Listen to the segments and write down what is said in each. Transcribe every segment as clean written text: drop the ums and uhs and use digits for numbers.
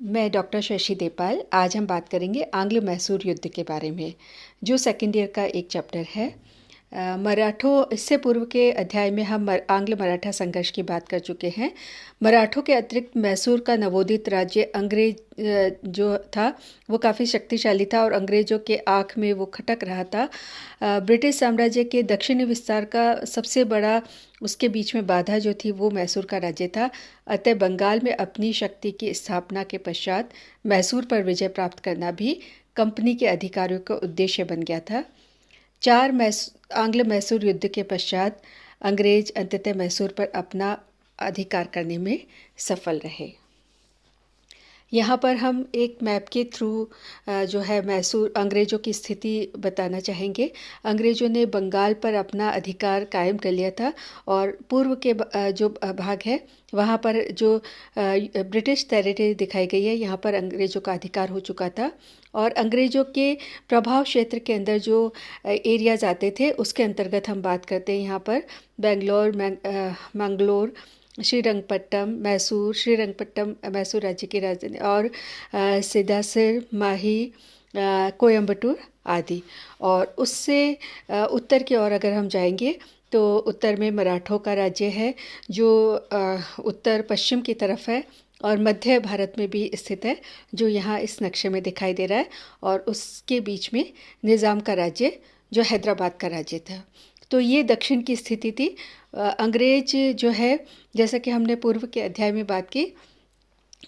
मैं डॉक्टर शशि देपाल। आज हम बात करेंगे आंग्ल मैसूर युद्ध के बारे में, जो सेकेंड ईयर का एक चैप्टर है। मराठों इससे पूर्व के अध्याय में हम आंग्ल मराठा संघर्ष की बात कर चुके हैं। मराठों के अतिरिक्त मैसूर का नवोदित राज्य अंग्रेज जो था वो काफ़ी शक्तिशाली था और अंग्रेज़ों के आँख में वो खटक रहा था। ब्रिटिश साम्राज्य के दक्षिणी विस्तार का सबसे बड़ा उसके बीच में बाधा जो थी वो मैसूर का राज्य था। अतः बंगाल में अपनी शक्ति की स्थापना के पश्चात मैसूर पर विजय प्राप्त करना भी कंपनी के अधिकारियों का उद्देश्य बन गया था। आंग्ल मैसूर युद्ध के पश्चात अंग्रेज अंततः मैसूर पर अपना अधिकार करने में सफल रहे। यहाँ पर हम एक मैप के थ्रू जो है मैसूर अंग्रेज़ों की स्थिति बताना चाहेंगे। अंग्रेज़ों ने बंगाल पर अपना अधिकार कायम कर लिया था और पूर्व के जो भाग है वहाँ पर जो ब्रिटिश टेरिटरी दिखाई गई है, यहाँ पर अंग्रेज़ों का अधिकार हो चुका था। और अंग्रेज़ों के प्रभाव क्षेत्र के अंदर जो एरियाज़ आते थे उसके अंतर्गत हम बात करते हैं। यहाँ पर बेंगलोर, मैंगलोर, श्रीरंगपट्टम मैसूर राज्य की राजधानी और सिदासिर, माही, कोयम्बटूर आदि। और उससे उत्तर की ओर अगर हम जाएंगे तो उत्तर में मराठों का राज्य है जो उत्तर पश्चिम की तरफ है और मध्य भारत में भी स्थित है, जो यहाँ इस नक्शे में दिखाई दे रहा है। और उसके बीच में निज़ाम का राज्य जो हैदराबाद का राज्य था। तो ये दक्षिण की स्थिति थी। अंग्रेज जो है, जैसा कि हमने पूर्व के अध्याय में बात की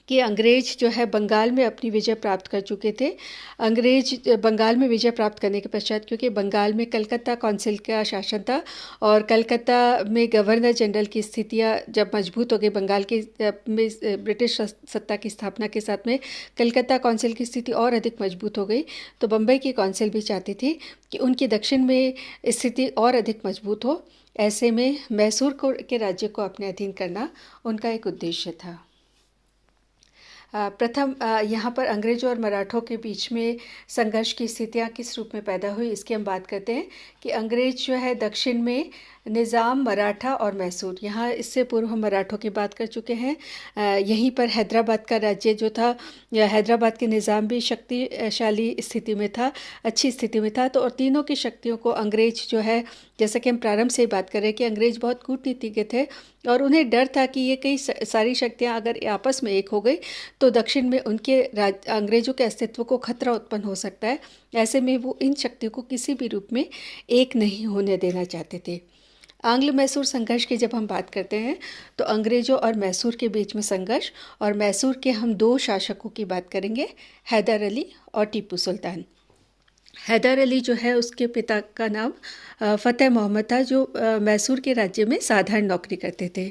कि अंग्रेज जो है बंगाल में अपनी विजय प्राप्त कर चुके थे। अंग्रेज बंगाल में विजय प्राप्त करने के पश्चात, क्योंकि बंगाल में कलकत्ता काउंसिल का शासन था और कलकत्ता में गवर्नर जनरल की स्थितियां जब मजबूत हो गई, बंगाल की में ब्रिटिश सत्ता की स्थापना के साथ में कलकत्ता काउंसिल की स्थिति और अधिक मजबूत हो गई। तो बम्बई की काउंसिल भी चाहती थी कि उनकी दक्षिण में स्थिति और अधिक मजबूत हो। ऐसे में मैसूर के राज्य को अपने अधीन करना उनका एक उद्देश्य था। प्रथम यहाँ पर अंग्रेज़ों और मराठों के बीच में संघर्ष की स्थितियाँ किस रूप में पैदा हुई, इसकी हम बात करते हैं। कि अंग्रेज जो है दक्षिण में निज़ाम, मराठा और मैसूर, यहाँ इससे पूर्व हम मराठों की बात कर चुके हैं। यहीं पर हैदराबाद का राज्य जो था, या हैदराबाद के निज़ाम भी शक्तिशाली स्थिति में था, अच्छी स्थिति में था। तो और तीनों की शक्तियों को अंग्रेज जो है, जैसा कि हम प्रारंभ से ही बात करें कि अंग्रेज बहुत कूटनीतिज्ञ थे और उन्हें डर था कि ये कई सारी शक्तियाँ अगर आपस में एक हो गई तो दक्षिण में उनके अंग्रेज़ों के अस्तित्व को खतरा उत्पन्न हो सकता है। ऐसे में वो इन शक्तियों को किसी भी रूप में एक नहीं होने देना चाहते थे। आंग्ल मैसूर संघर्ष की जब हम बात करते हैं तो अंग्रेज़ों और मैसूर के बीच में संघर्ष, और मैसूर के हम दो शासकों की बात करेंगे, हैदर अली और टीपू सुल्तान। हैदर अली जो है उसके पिता का नाम फ़तेह मोहम्मद था, जो मैसूर के राज्य में साधारण नौकरी करते थे।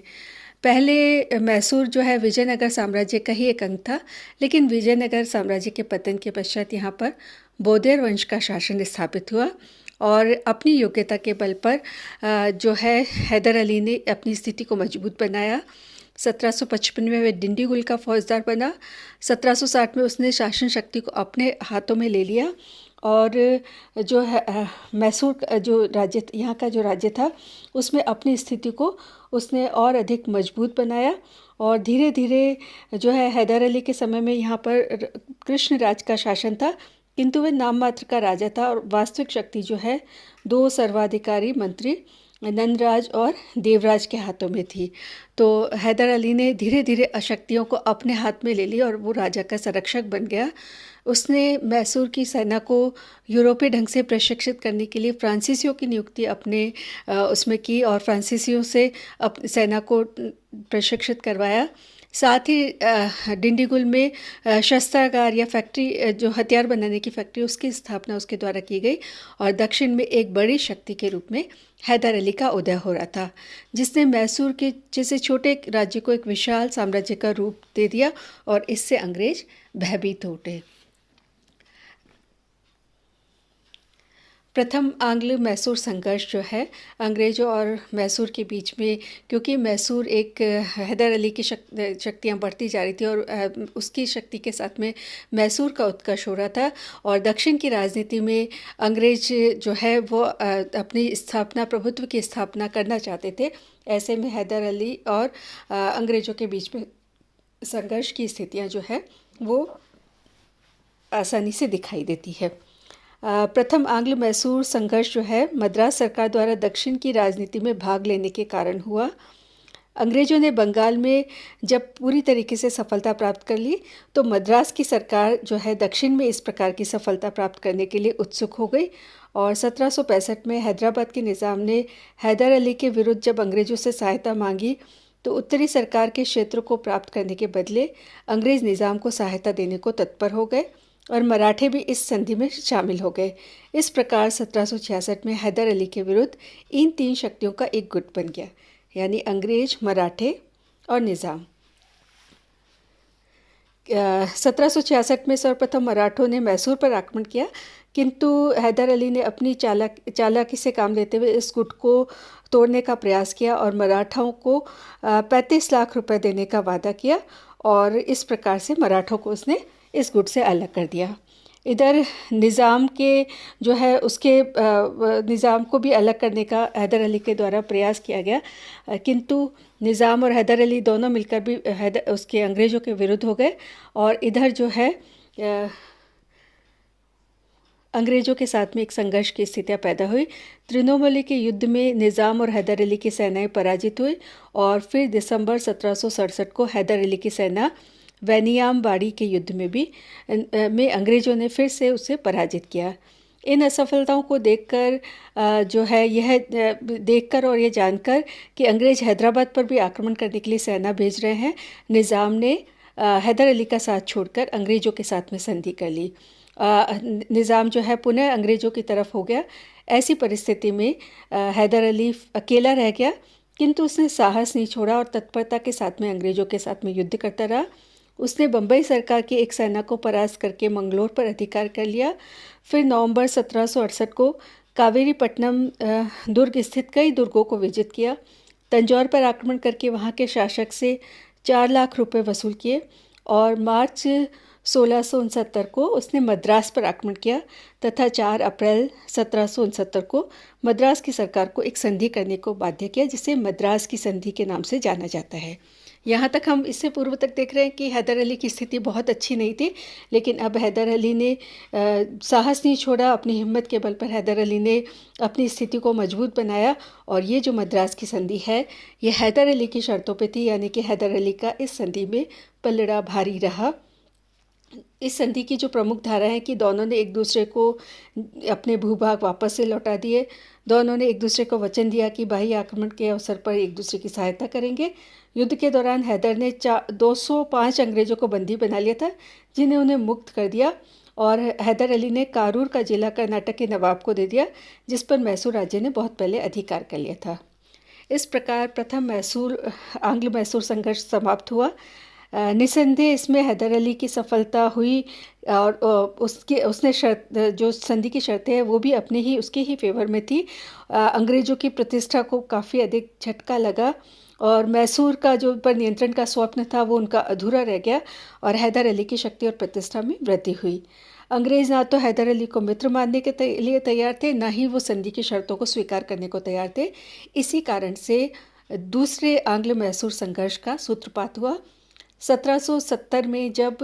पहले मैसूर जो है विजयनगर साम्राज्य का ही एक अंग था, लेकिन विजयनगर साम्राज्य के पतन के पश्चात यहाँ पर बौदेर वंश का शासन स्थापित हुआ और अपनी योग्यता के बल पर जो है हैदर अली ने अपनी स्थिति को मजबूत बनाया। 1755 में वह डिंडीगुल का फौजदार बना। 1760 में उसने शासन शक्ति को अपने हाथों में ले लिया और जो है मैसूर जो राज्य यहाँ का जो राज्य था उसमें अपनी स्थिति को उसने और अधिक मजबूत बनाया। और धीरे धीरे जो है हैदर अली के समय में यहाँ पर कृष्ण राज का शासन था, किंतु वह नाम मात्र का राजा था और वास्तविक शक्ति जो है दो सर्वाधिकारी मंत्री नंदराज और देवराज के हाथों में थी। तो हैदर अली ने धीरे धीरे अशक्तियों को अपने हाथ में ले ली और वो राजा का संरक्षक बन गया। उसने मैसूर की सेना को यूरोपीय ढंग से प्रशिक्षित करने के लिए फ्रांसीसियों की नियुक्ति अपने उसमें की और फ्रांसीसियों से सेना को प्रशिक्षित करवाया। साथ ही डिंडीगुल में शस्त्रागार या फैक्ट्री, जो हथियार बनाने की फैक्ट्री, उसकी स्थापना उसके द्वारा की गई और दक्षिण में एक बड़ी शक्ति के रूप में हैदर अली का उदय हो रहा था, जिसने मैसूर के जैसे छोटे राज्य को एक विशाल साम्राज्य का रूप दे दिया और इससे अंग्रेज भयभीत हो उठे। प्रथम आंग्ल मैसूर संघर्ष जो है अंग्रेज़ों और मैसूर के बीच में, क्योंकि मैसूर एक हैदर अली की शक्तियाँ बढ़ती जा रही थी और उसकी शक्ति के साथ में मैसूर का उत्कर्ष हो रहा था और दक्षिण की राजनीति में अंग्रेज जो है वो अपनी स्थापना, प्रभुत्व की स्थापना करना चाहते थे। ऐसे में हैदर अली और अंग्रेज़ों के बीच में संघर्ष की स्थितियां जो है वो आसानी से दिखाई देती है। प्रथम आंग्ल मैसूर संघर्ष जो है मद्रास सरकार द्वारा दक्षिण की राजनीति में भाग लेने के कारण हुआ। अंग्रेज़ों ने बंगाल में जब पूरी तरीके से सफलता प्राप्त कर ली तो मद्रास की सरकार जो है दक्षिण में इस प्रकार की सफलता प्राप्त करने के लिए उत्सुक हो गई और 1765 में हैदराबाद के निज़ाम ने हैदर अली के विरुद्ध जब अंग्रेज़ों से सहायता मांगी तो उत्तरी सरकार के क्षेत्र को प्राप्त करने के बदले अंग्रेज़ निज़ाम को सहायता देने को तत्पर हो गए और मराठे भी इस संधि में शामिल हो गए। इस प्रकार 1766 में हैदर अली के विरुद्ध इन तीन शक्तियों का एक गुट बन गया, यानी अंग्रेज, मराठे और निज़ाम। 1766 में सर्वप्रथम मराठों ने मैसूर पर आक्रमण किया, किंतु हैदर अली ने अपनी चालाकी से काम लेते हुए इस गुट को तोड़ने का प्रयास किया और मराठाओं को 35 लाख रुपए देने का वादा किया और इस प्रकार से मराठों को उसने इस गुट से अलग कर दिया। इधर निज़ाम के जो है उसके निज़ाम को भी अलग करने का हैदर अली के द्वारा प्रयास किया गया, किंतु निज़ाम और हैदर अली दोनों मिलकर भी उसके अंग्रेज़ों के विरुद्ध हो गए और इधर जो है अंग्रेज़ों के साथ में एक संघर्ष की स्थितियाँ पैदा हुई। त्रिनोमली के युद्ध में निज़ाम और हैदर अली की सेनाएं पराजित हुई और फिर दिसंबर 1767 को हैदर अली की सेना वैनियामवाड़ी के युद्ध में अंग्रेज़ों ने फिर से उसे पराजित किया। इन असफलताओं को देखकर और ये जानकर कि अंग्रेज़ हैदराबाद पर भी आक्रमण करने के लिए सेना भेज रहे हैं, निज़ाम ने हैदर अली का साथ छोड़कर अंग्रेज़ों के साथ में संधि कर ली। निज़ाम जो है पुनः अंग्रेज़ों की तरफ हो गया। ऐसी परिस्थिति में हैदर अली अकेला रह गया, किंतु उसने साहस नहीं छोड़ा और तत्परता के साथ में अंग्रेज़ों के साथ में युद्ध करता रहा। उसने बम्बई सरकार की एक सेना को परास्त करके मंगलोर पर अधिकार कर लिया। फिर नवंबर 1768 को कावेरीपट्टनम दुर्ग स्थित कई दुर्गों को विजित किया। तंजौर पर आक्रमण करके वहाँ के शासक से 4 लाख रुपए वसूल किए और मार्च 1669 को उसने मद्रास पर आक्रमण किया तथा 4 अप्रैल 1769 को मद्रास की सरकार को एक संधि करने को बाध्य किया, जिसे मद्रास की संधि के नाम से जाना जाता है। यहाँ तक हम इससे पूर्व तक देख रहे हैं कि हैदर अली की स्थिति बहुत अच्छी नहीं थी, लेकिन अब हैदर अली ने साहस नहीं छोड़ा। अपनी हिम्मत के बल पर हैदर अली ने अपनी स्थिति को मजबूत बनाया और ये जो मद्रास की संधि है ये हैदर अली की शर्तों पे थी, यानी कि हैदर अली का इस संधि में पलड़ा भारी रहा। इस संधि की जो प्रमुख धारा है कि दोनों ने एक दूसरे को अपने भूभाग वापस से लौटा दिए। दोनों ने एक दूसरे को वचन दिया कि बाह्य आक्रमण के अवसर पर एक दूसरे की सहायता करेंगे। युद्ध के दौरान हैदर ने 205 अंग्रेज़ों को बंदी बना लिया था, जिन्हें उन्हें मुक्त कर दिया और हैदर अली ने कारूर का जिला कर्नाटक के नवाब को दे दिया, जिस पर मैसूर राज्य ने बहुत पहले अधिकार कर लिया था। इस प्रकार प्रथम आंग्ल मैसूर संघर्ष समाप्त हुआ। निसंदेह इसमें हैदर अली की सफलता हुई और उसने जो संधि की शर्तें हैं वो भी उसके ही फेवर में थी। अंग्रेज़ों की प्रतिष्ठा को काफ़ी अधिक झटका लगा और मैसूर का जो पर नियंत्रण का स्वप्न था वो उनका अधूरा रह गया और हैदर अली की शक्ति और प्रतिष्ठा में वृद्धि हुई। अंग्रेज़ ना तो हैदर अली को मित्र मानने के लिए तैयार थे, ना ही वो संधि की शर्तों को स्वीकार करने को तैयार थे। इसी कारण से दूसरे आंग्ल मैसूर संघर्ष का सूत्रपात हुआ। 1770 में जब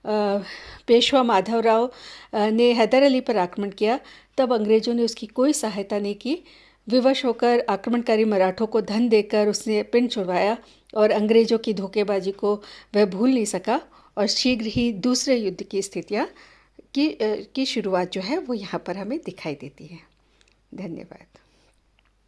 पेशवा माधवराव ने हैदर अली पर आक्रमण किया, तब अंग्रेज़ों ने उसकी कोई सहायता नहीं की। विवश होकर आक्रमणकारी मराठों को धन देकर उसने पिंड छुड़वाया और अंग्रेज़ों की धोखेबाजी को वह भूल नहीं सका और शीघ्र ही दूसरे युद्ध की स्थितियाँ की शुरुआत जो है वो यहाँ पर हमें दिखाई देती है। धन्यवाद।